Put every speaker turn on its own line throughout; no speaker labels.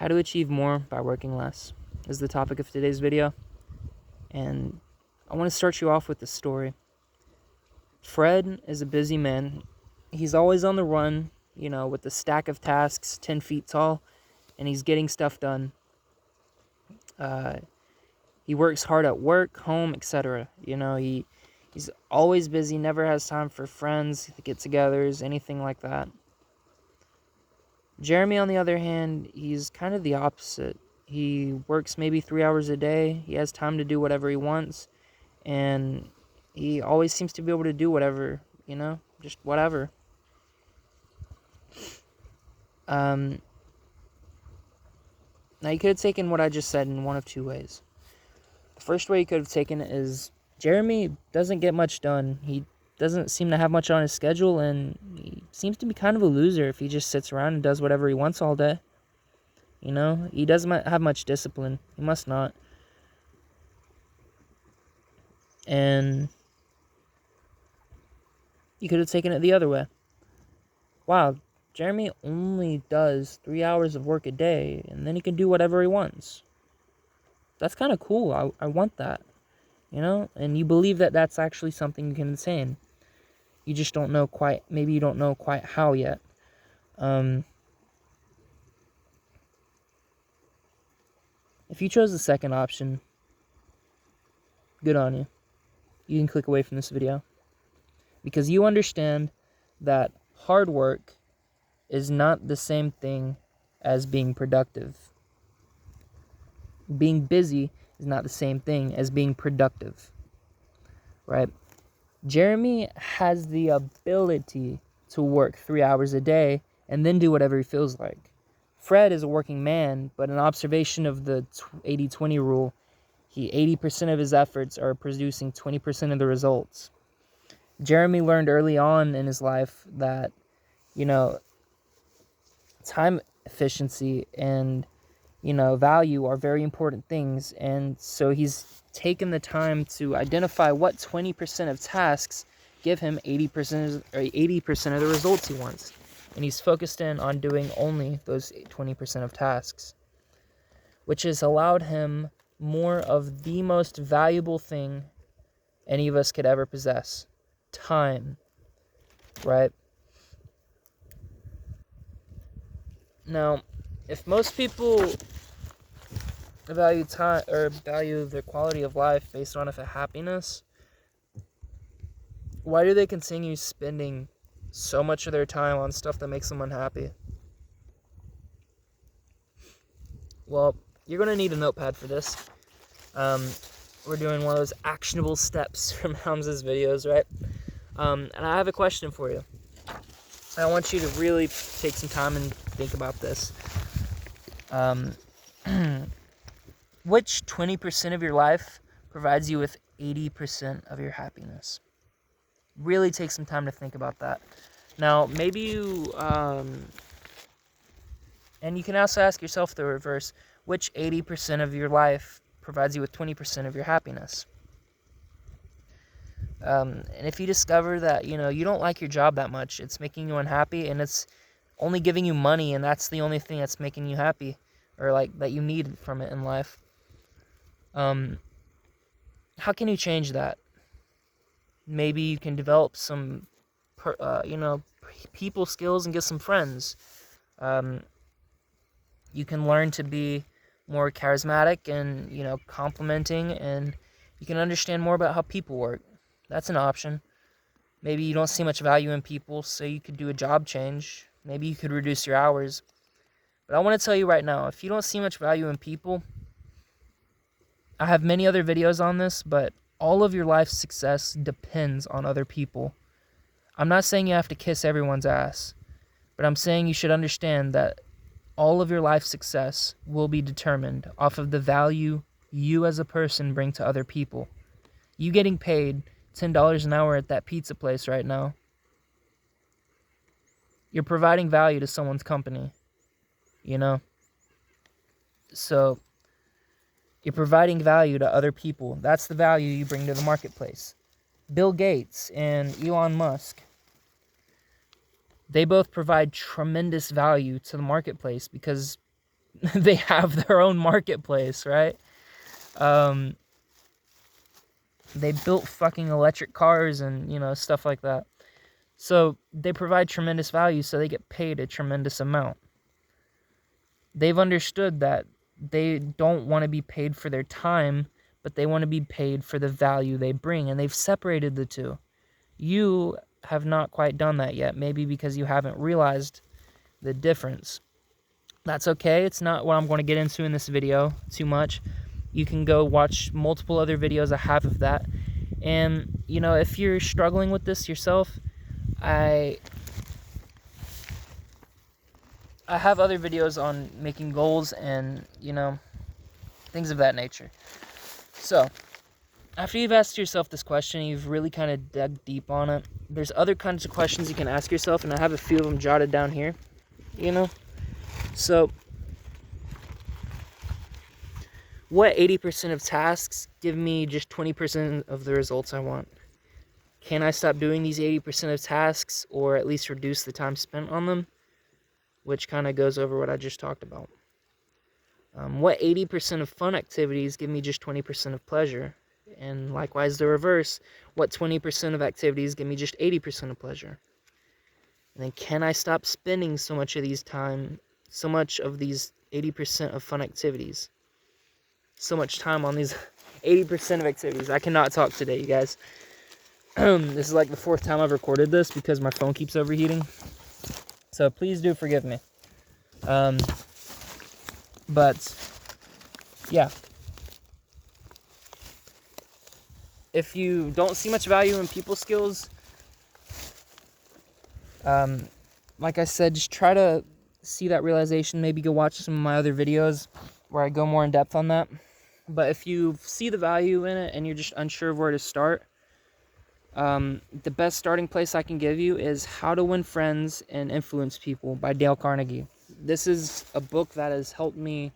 How to achieve more by working less is the topic of today's video. And I want to start you off with the story. Fred is a busy man. He's always on the run, with a stack of tasks 10 feet tall, and he's getting stuff done. He works hard at work, home, etc. He's always busy, never has time for friends, get-togethers, anything like that. Jeremy, on the other hand, he's kind of the opposite. He works maybe 3 hours a day. He has time to do whatever he wants, and he always seems to be able to do whatever, just whatever. Now, you could have taken what I just said in one of two ways. The first way you could have taken it is Jeremy doesn't get much done. He doesn't seem to have much on his schedule, and he seems to be kind of a loser if he just sits around and does whatever he wants all day. He doesn't have much discipline. He must not. And you could have taken it the other way. Wow, Jeremy only does 3 hours of work a day, and then he can do whatever he wants. That's kind of cool. I want that. And you believe that that's actually something you can attain. You just don't know quite, maybe you don't know quite how yet. If you chose the second option, good on you. You can click away from this video. Because you understand that hard work is not the same thing as being productive. Being busy is not the same thing as being productive, right? Jeremy has the ability to work 3 hours a day and then do whatever he feels like. Fred is a working man, but an observation of the 80-20 rule, 80% of his efforts are producing 20% of the results. Jeremy learned early on in his life that, time efficiency and value are very important things, and so he's taken the time to identify what 20% of tasks give him 80% of the results he wants, and he's focused in on doing only those 20% of tasks, which has allowed him more of the most valuable thing any of us could ever possess: time, right? Now, if most people value time or value their quality of life based on happiness, why do they continue spending so much of their time on stuff that makes them unhappy? Well, you're going to need a notepad for this. We're doing one of those actionable steps from Hamza's videos, right? And I have a question for you. I want you to really take some time and think about this. Which 20% of your life provides you with 80% of your happiness? Really take some time to think about that. Now, maybe you, and you can also ask yourself the reverse, which 80% of your life provides you with 20% of your happiness? And if you discover that, you don't like your job that much, it's making you unhappy, and it's only giving you money, and that's the only thing that's making you happy, or that you need from it in life, how can you change that? Maybe you can develop some, people skills and get some friends. You can learn to be more charismatic and, complimenting, and you can understand more about how people work. That's an option. Maybe you don't see much value in people, so you could do a job change. Maybe you could reduce your hours. But I want to tell you right now, if you don't see much value in people, I have many other videos on this, but all of your life's success depends on other people. I'm not saying you have to kiss everyone's ass, but I'm saying you should understand that all of your life's success will be determined off of the value you as a person bring to other people. You getting paid $10 an hour at that pizza place right now, you're providing value to someone's company, So you're providing value to other people. That's the value you bring to the marketplace. Bill Gates and Elon Musk, they both provide tremendous value to the marketplace because they have their own marketplace, right? They built fucking electric cars and, stuff like that. So they provide tremendous value, so they get paid a tremendous amount. They've understood that they don't want to be paid for their time, but they want to be paid for the value they bring, and they've separated the two. You have not quite done that yet, maybe because you haven't realized the difference. That's okay. It's not what I'm going to get into in this video too much. You can go watch multiple other videos I have of that. And, if you're struggling with this yourself, I have other videos on making goals and, things of that nature. So, after you've asked yourself this question, you've really kind of dug deep on it. There's other kinds of questions you can ask yourself, and I have a few of them jotted down here, So, what 80% of tasks give me just 20% of the results I want? Can I stop doing these 80% of tasks, or at least reduce the time spent on them? Which kind of goes over what I just talked about. What 80% of fun activities give me just 20% of pleasure? And likewise the reverse, what 20% of activities give me just 80% of pleasure? And then can I stop spending so much of these 80% of fun activities? So much time on these 80% of activities. I cannot talk today, you guys. This is like the 4th time I've recorded this because my phone keeps overheating. So please do forgive me. But yeah. If you don't see much value in people skills, like I said, just try to see that realization. Maybe go watch some of my other videos where I go more in depth on that. But if you see the value in it and you're just unsure of where to start, the best starting place I can give you is How to Win Friends and Influence People by Dale Carnegie. This is a book that has helped me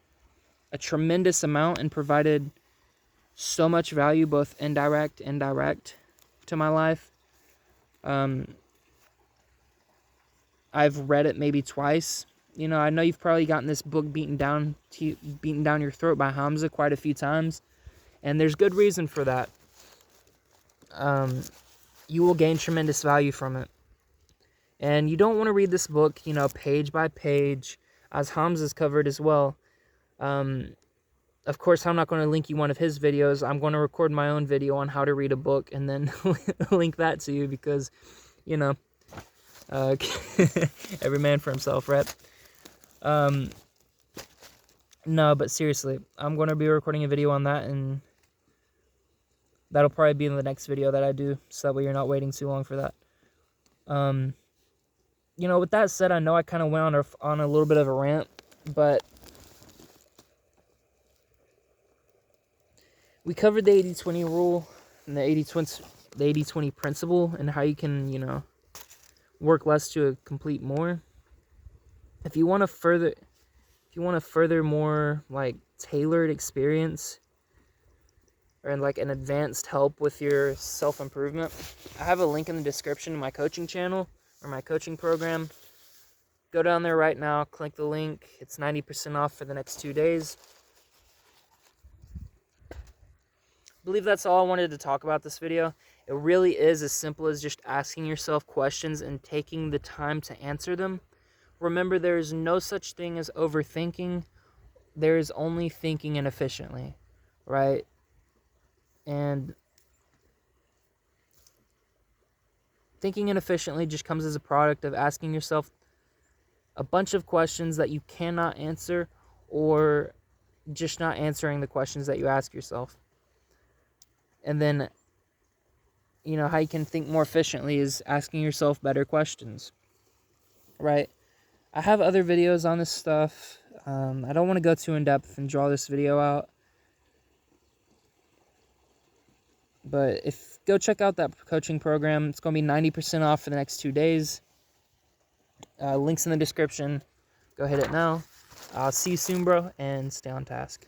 a tremendous amount and provided so much value, both indirect and direct, to my life. I've read it maybe twice. I know you've probably gotten this book beaten down your throat by Hamza quite a few times, and there's good reason for that. You will gain tremendous value from it. And you don't want to read this book, page by page, as Hamza's covered as well. Of course, I'm not going to link you one of his videos. I'm going to record my own video on how to read a book and then link that to you because, every man for himself, right? No, but seriously, I'm going to be recording a video on that, and that'll probably be in the next video that I do, so that way you're not waiting too long for that. With that said, I know I kind of went on a little bit of a rant, but we covered the 80-20 rule and the 80-20 principle and how you can, work less to complete more. If you want a further more like tailored experience or like an advanced help with your self-improvement, I have a link in the description to my coaching channel or my coaching program. Go down there right now, click the link. It's 90% off for the next 2 days. I believe that's all I wanted to talk about this video. It really is as simple as just asking yourself questions and taking the time to answer them. Remember, there is no such thing as overthinking. There is only thinking inefficiently, right? And thinking inefficiently just comes as a product of asking yourself a bunch of questions that you cannot answer, or just not answering the questions that you ask yourself. And then, how you can think more efficiently is asking yourself better questions, right? I have other videos on this stuff. I don't want to go too in depth and draw this video out. But go check out that coaching program. It's going to be 90% off for the next 2 days. Links in the description. Go hit it now. I'll see you soon, bro, and stay on task.